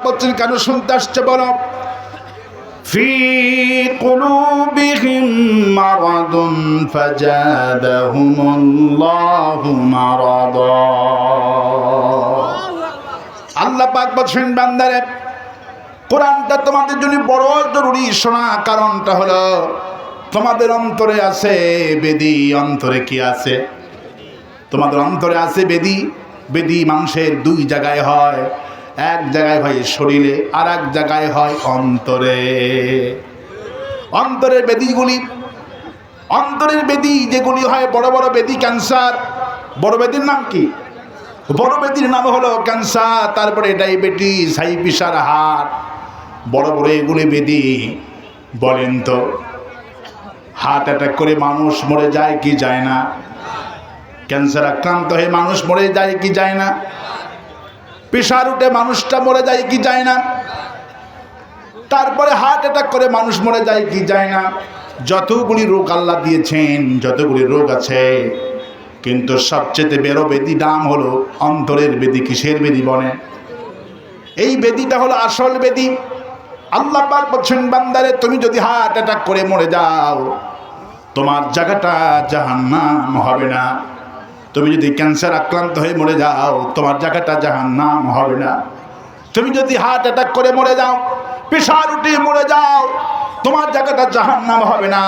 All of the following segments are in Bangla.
বলছেন কেন শুনতে আসছে বলো ফি কুলুবিহিম মারাদুন ফাজাদাহুমুল্লাহু মারাদা। আল্লাহ পাক বলছেন বান্দারে কোরআনটা তোমাদের জন্য বড় জরুরি শোনা, কারণটা হলো তোমাদের অন্তরে আছে বেদী। অন্তরে কি আছে? তোমাদের অন্তরে আছে বেদী। বেদী মানুষের দুই জায়গায় হয়, এক জায়গায় হয় শরীরে, আর এক জায়গায় হয় অন্তরে। অন্তরের বেদীগুলি, অন্তরের বেদী যেগুলি হয় বড় বড় বেদী, ক্যান্সার, বড় বেদীর নাম কি? বড় বেদীর নাম হলো ক্যান্সার, তারপরে ডায়াবেটিস, হাই প্রেশার, হার্ট, বড় বড় এগুলি বেদী। বলেন তো হার্ট অ্যাটাক করে মানুষ মরে যায় কি যায় না? ক্যান্সার আক্রান্ত হয়ে মানুষ মরে যায় কি যায় না? প্রেশার উঠে মানুষটা মরে যায় কি যায় না? তারপরে হার্ট অ্যাটাক করে মানুষ মরে যায় কি যায় না? যতগুলি রোগ আল্লাহ দিয়েছেন, যতগুলি রোগ আছে, কিন্তু সবচেয়ে বড় বেদী নাম হলো অন্তরের বেদী। কিসের বেদী বলে? এই বেদীটা হলো আসল বেদী। আল্লাহ পাক বলছেন বান্দারে তুমি যদি হার্ট অ্যাটাক করে মরে যাও তোমার জায়গাটা জাহান্নাম হবে না। তুমি যদি ক্যান্সার আক্রান্ত হয়ে মরে যাও তোমার জায়গাটা জাহান্নাম হবে না। তুমি যদি হার্ট অ্যাটাক করে মরে যাও, প্রেশার উঠে মরে যাও, তোমার জায়গাটা জাহান্নাম হবে না।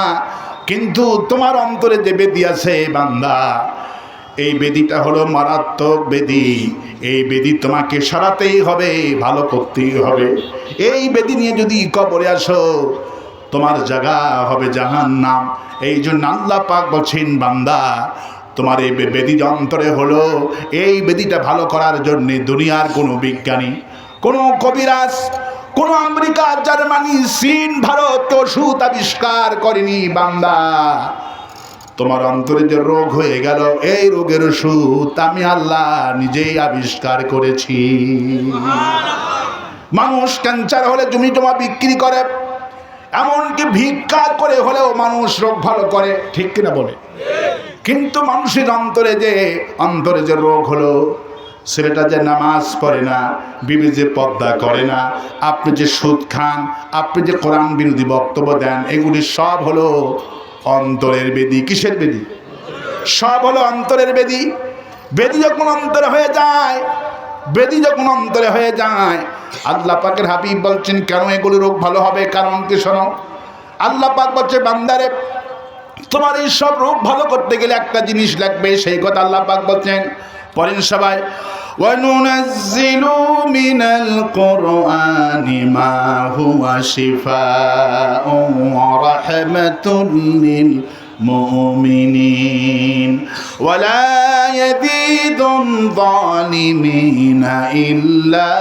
কিন্তু তোমার অন্তরে যে বেদী আছে বান্দা, এই বেদীটা হলো মারাত্মক বেদী। এই বেদী তোমাকে সরাতেই হবে, ভালো করতেই হবে। এই বেদী নিয়ে যদি কবরে আসো তোমার জায়গা হবে জাহান্নাম। এই জন্য আল্লাহ পাক বলছেন বান্দা তোমার এই বেদী অন্তরে হলো, এই বেদীটা ভালো করার জন্য দুনিয়ার কোনো বিজ্ঞানী, কোনো কবিরাজ, কোনো আমেরিকা, জার্মানি, চীন, ভারত ওষুধ আবিষ্কার করেনি বান্দা। তোমার অন্তরে যে রোগ হয়ে গেল এই রোগের ওষুধ আমি আল্লাহ নিজেই আবিষ্কার করেছি। মানুষ ক্যান্সার হলে জমি জমা বিক্রি করে, এমনকি ভিক্ষা করে হলেও মানুষ রোগ ভালো করে, ঠিক কিনা বলে? কিন্তু মানুষের অন্তরে যে রোগ হলো, ছেলেটা যে নামাজ পড়ে না, বিবি যে পর্দা করে না, আপনি যে সুদ খান, আপনি যে কোরআন বিরোধী বক্তব্য দেন, এগুলি সব হলো অন্তরের বেদী। কিসের বেদী? সব হলো অন্তরের বেদী। বেদী যখন অন্তরে হয়ে যায়, বেদী যখন অন্তরে হয়ে যায়, আল্লাহ পাকের হাবিব বলছেন কেন এগুলি রোগ ভালো হবে? কারণ কি শোনো, আল্লাহ পাক বলছে বান্দারে তোমার এই সব রোগ ভালো করতে গেলে একটা জিনিস লাগবে, সেই কথা আল্লাহ পাক বলছেন। পড়েন সবাই, ওয়ানুনাজ্জিলু মিনাল কুরআনি মা হুয়া শিফাউন ওয়া রাহমাতুল লিল মুমিনিন ওয়া লা ইয়াজিদুল যালিমিনা ইল্লা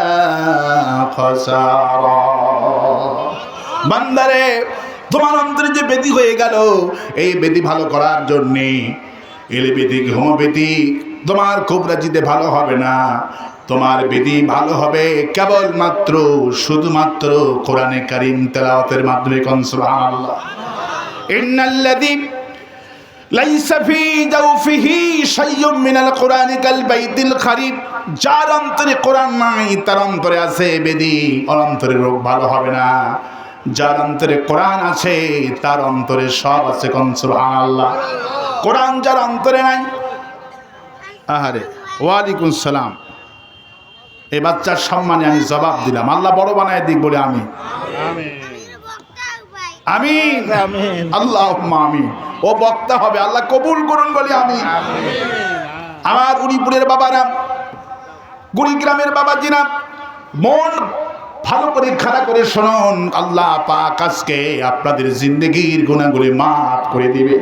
খাসারা। বান্দারে তোমার অন্তরে যে বেদী হয়ে গেল, এই বেদী ভালো করার জন্যে এলোপ্যাথিক, হোমিওপ্যাথিক তোমার কবিরাজিতে ভালো হবে না। তোমার বেদী ভালো হবে কেবলমাত্র শুধুমাত্র কোরআনে কারীম তেলাওয়াতের মাধ্যমে। কোন সুবহানাল্লাহ। ইন্নাল্লাযী লাইসা ফি জাওফিহি শাইয়্যুম মিনাল কুরআনি কাল বাইতিল খারিব। যার অন্তরে কোরআন নাই তার অন্তরে আছে বেদী, ওর অন্তরে রোগ ভালো হবে না। যার অন্তরে কোরআন আছে তার অন্তরে সব আছে। কোন সুবহানাল্লাহ। কোরআন যার অন্তরে নাই, আহারে ওয়ালাইকুম সালাম, এই বাচ্চার সম্মানে আমি জবাব দিলাম, আল্লাহ বড় বানায় দিক বলে আমি আমিন আল্লাহুম্মা আমিন। ও বক্তা হবে, আল্লাহ কবুল করুন বলে আমি। আমার উড়িপুরের বাবারা, গুড়িগ্রামের বাবাজিরা, মন ভালো করে খাড়া করে শুনুন, আল্লাহ পাক আজকে আপনাদের জিন্দেগির গুনাহগুলি মাফ করে দিবে।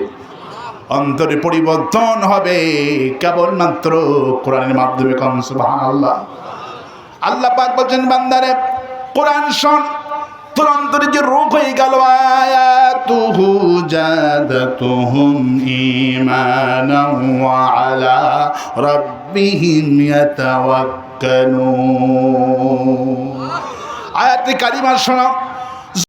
অন্তরে পরিবর্তন হবে কেবলমাত্র কোরআনের মাধ্যমে। কোন সুবহানাল্লাহ। আল্লাহ পাক বলছেন বান্দারে কোরআন শোন, তোর অন্তরে যে রোগ হয়ে গেল, আয়াতুহু জাদাতুহুম ঈমানান ওয়া আলা রাব্বিহিম ইয়াতাওয়াক্কালুন। আয়াতে কারিমা শোনো,